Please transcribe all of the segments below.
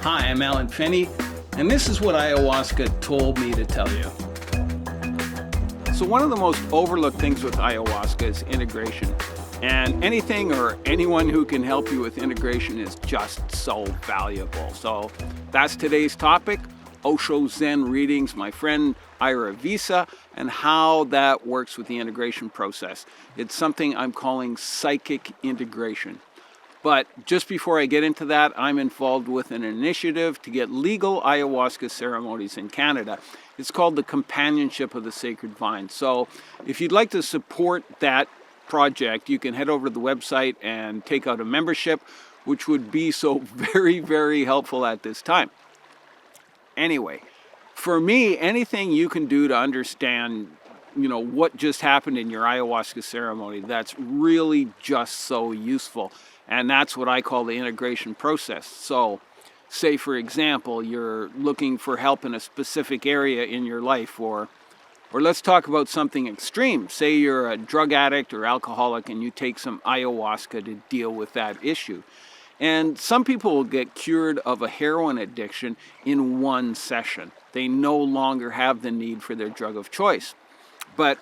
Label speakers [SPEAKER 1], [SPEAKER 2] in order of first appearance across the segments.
[SPEAKER 1] Hi, I'm Alan Finney, and this is what ayahuasca told me to tell you. So one of the most overlooked things with ayahuasca is integration. And anything or anyone who can help you with integration is just so valuable. So that's today's topic, Osho Zen readings, my friend Ira Visa, and how that works with the integration process. It's something I'm calling psychic integration. But just before I get into that, I'm involved with an initiative to get legal ayahuasca ceremonies in Canada. It's called the Companionship of the Sacred Vine. So if you'd like to support that project, you can head over to the website and take out a membership, which would be so very, very helpful at this time. Anyway, for me, anything you can do to understand what just happened in your ayahuasca ceremony, that's really just so useful. And that's what I call the integration process. So say, for example, you're looking for help in a specific area in your life, or let's talk about something extreme. Say you're a drug addict or alcoholic and you take some ayahuasca to deal with that issue. And some people will get cured of a heroin addiction in one session. They no longer have the need for their drug of choice. But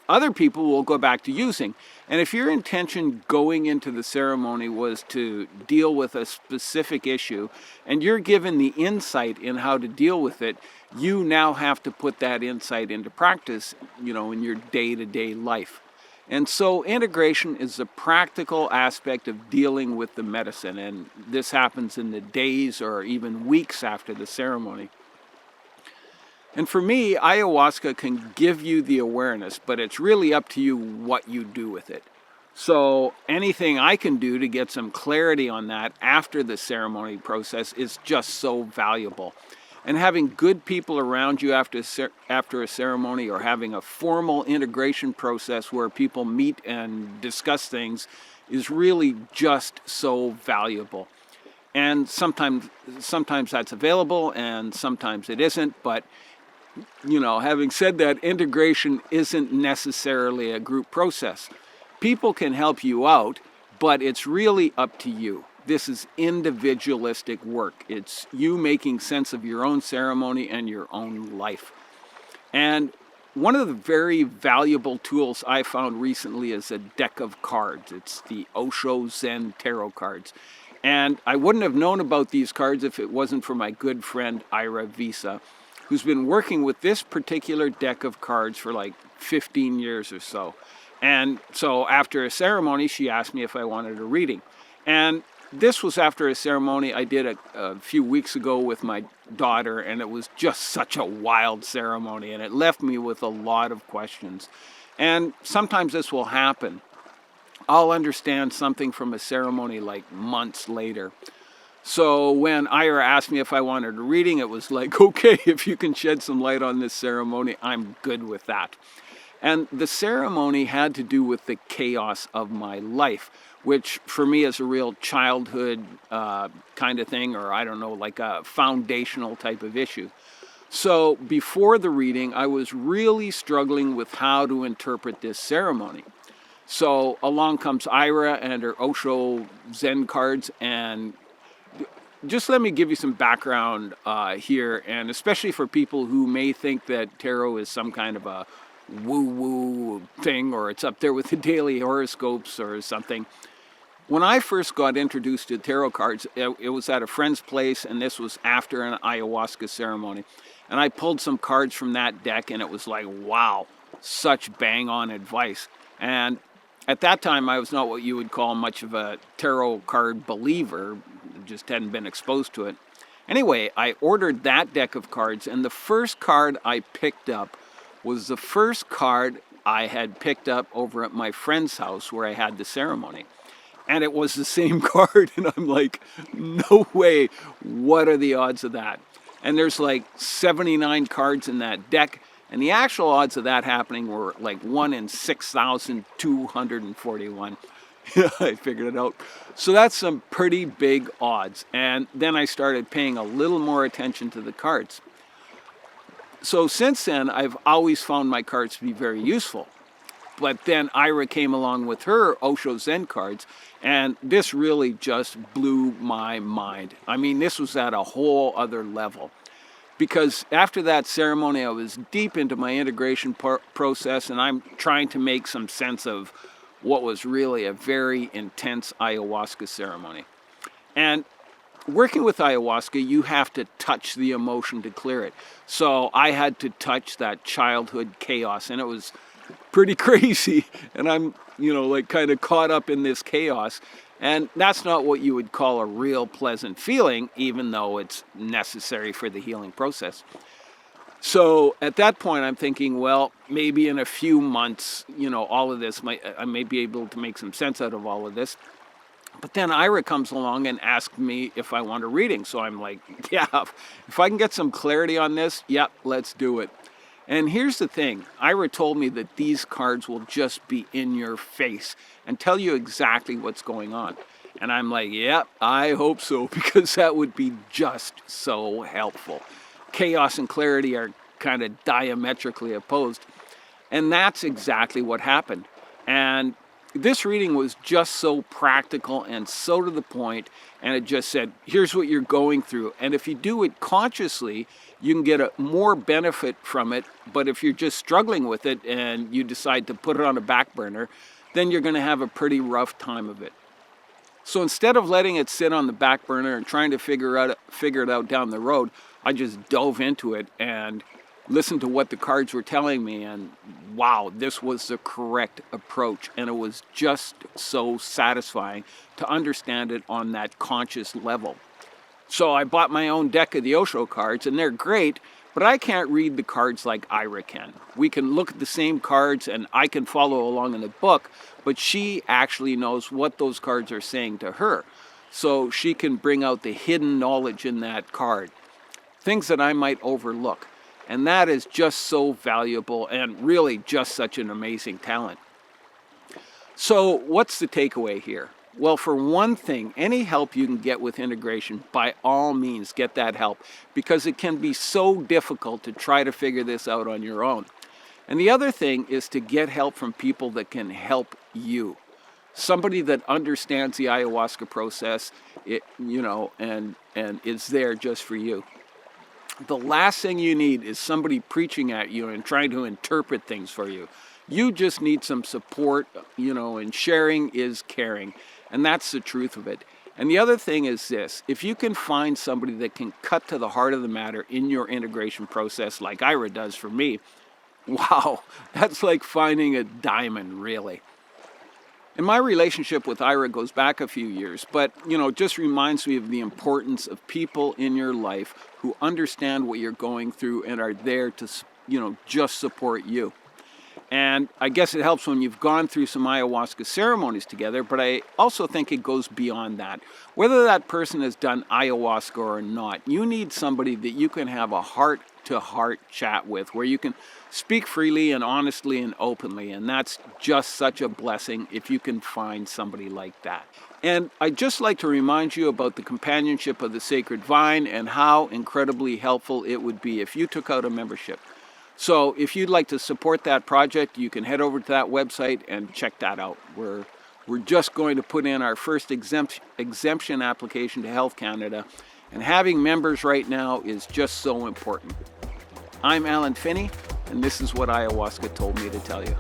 [SPEAKER 1] other people will go back to using. And if your intention going into the ceremony was to deal with a specific issue, and you're given the insight in how to deal with it, you now have to put that insight into practice, in your day-to-day life. And so integration is the practical aspect of dealing with the medicine. And this happens in the days or even weeks after the ceremony. And for me, ayahuasca can give you the awareness, but it's really up to you what you do with it. So anything I can do to get some clarity on that after the ceremony process is just so valuable. And having good people around you after a ceremony, or having a formal integration process where people meet and discuss things, is really just so valuable. And sometimes that's available and sometimes it isn't, but having said that, integration isn't necessarily a group process. People can help you out, but it's really up to you. This is individualistic work. It's you making sense of your own ceremony and your own life. And one of the very valuable tools I found recently is a deck of cards. It's the Osho Zen Tarot cards. And I wouldn't have known about these cards if it wasn't for my good friend Ira Visa, who's been working with this particular deck of cards for like 15 years or so. And so after a ceremony, she asked me if I wanted a reading. And this was after a ceremony I did a few weeks ago with my daughter, and it was just such a wild ceremony, and it left me with a lot of questions. And sometimes this will happen. I'll understand something from a ceremony like months later. So when Ira asked me if I wanted a reading, it was like, okay, if you can shed some light on this ceremony, I'm good with that. And the ceremony had to do with the chaos of my life, which for me is a real childhood kind of thing, or I don't know, like a foundational type of issue. So before the reading, I was really struggling with how to interpret this ceremony. So along comes Ira and her Osho Zen cards, and just let me give you some background here, and especially for people who may think that tarot is some kind of a woo-woo thing, or it's up there with the daily horoscopes or something. When I first got introduced to tarot cards, it was at a friend's place, and this was after an ayahuasca ceremony. And I pulled some cards from that deck, and it was like, wow, such bang-on advice. And at that time, I was not what you would call much of a tarot card believer, just hadn't been exposed to it. Anyway, I ordered that deck of cards, and the first card I picked up was the first card I had picked up over at my friend's house where I had the ceremony. And it was the same card, and I'm like, no way, what are the odds of that? And there's like 79 cards in that deck, and the actual odds of that happening were like 1 in 6,241. I figured it out. So that's some pretty big odds. And then I started paying a little more attention to the cards. So since then, I've always found my cards to be very useful. But then Ira came along with her Osho Zen cards, and this really just blew my mind. I mean, this was at a whole other level. Because after that ceremony, I was deep into my integration process, and I'm trying to make some sense of what was really a very intense ayahuasca ceremony. And working with ayahuasca, you have to touch the emotion to clear it. So I had to touch that childhood chaos, and it was pretty crazy. And I'm, like kind of caught up in this chaos. And that's not what you would call a real pleasant feeling, even though it's necessary for the healing process. So at that point, I'm thinking, well, maybe in a few months, all of this, I may be able to make some sense out of all of this. But then Ira comes along and asks me if I want a reading. So I'm like, yeah, if I can get some clarity on this, yep, let's do it. And here's the thing. Ira told me that these cards will just be in your face and tell you exactly what's going on. And I'm like, yep, I hope so, because that would be just so helpful. Chaos and clarity are kind of diametrically opposed. And that's exactly what happened. And this reading was just so practical and so to the point, and it just said, here's what you're going through. And if you do it consciously, you can get more benefit from it. But if you're just struggling with it and you decide to put it on a back burner, then you're going to have a pretty rough time of it. So instead of letting it sit on the back burner and trying to figure it out down the road, I just dove into it and listened to what the cards were telling me, and wow, this was the correct approach. And it was just so satisfying to understand it on that conscious level. So I bought my own deck of the Osho cards, and they're great, but I can't read the cards like Ira can. We can look at the same cards and I can follow along in the book, but she actually knows what those cards are saying to her. So she can bring out the hidden knowledge in that card, things that I might overlook. And that is just so valuable and really just such an amazing talent. So what's the takeaway here? Well, for one thing, any help you can get with integration, by all means, get that help, because it can be so difficult to try to figure this out on your own. And the other thing is to get help from people that can help you. Somebody that understands the ayahuasca process, and is there just for you. The last thing you need is somebody preaching at you and trying to interpret things for you. You just need some support, and sharing is caring. And that's the truth of it. And the other thing is this: if you can find somebody that can cut to the heart of the matter in your integration process, like Ira does for me, wow, that's like finding a diamond, really. And my relationship with Ira goes back a few years, but, just reminds me of the importance of people in your life who understand what you're going through and are there to, just support you. And I guess it helps when you've gone through some ayahuasca ceremonies together, but I also think it goes beyond that. Whether that person has done ayahuasca or not, you need somebody that you can have a heart-to-heart chat with, where you can speak freely and honestly and openly. And that's just such a blessing if you can find somebody like that. And I'd just like to remind you about the companionship of the Sacred Vine and how incredibly helpful it would be if you took out a membership. So if you'd like to support that project, you can head over to that website and check that out. We're just going to put in our first exemption application to Health Canada, and having members right now is just so important. I'm Alan Finney, and this is what ayahuasca told me to tell you.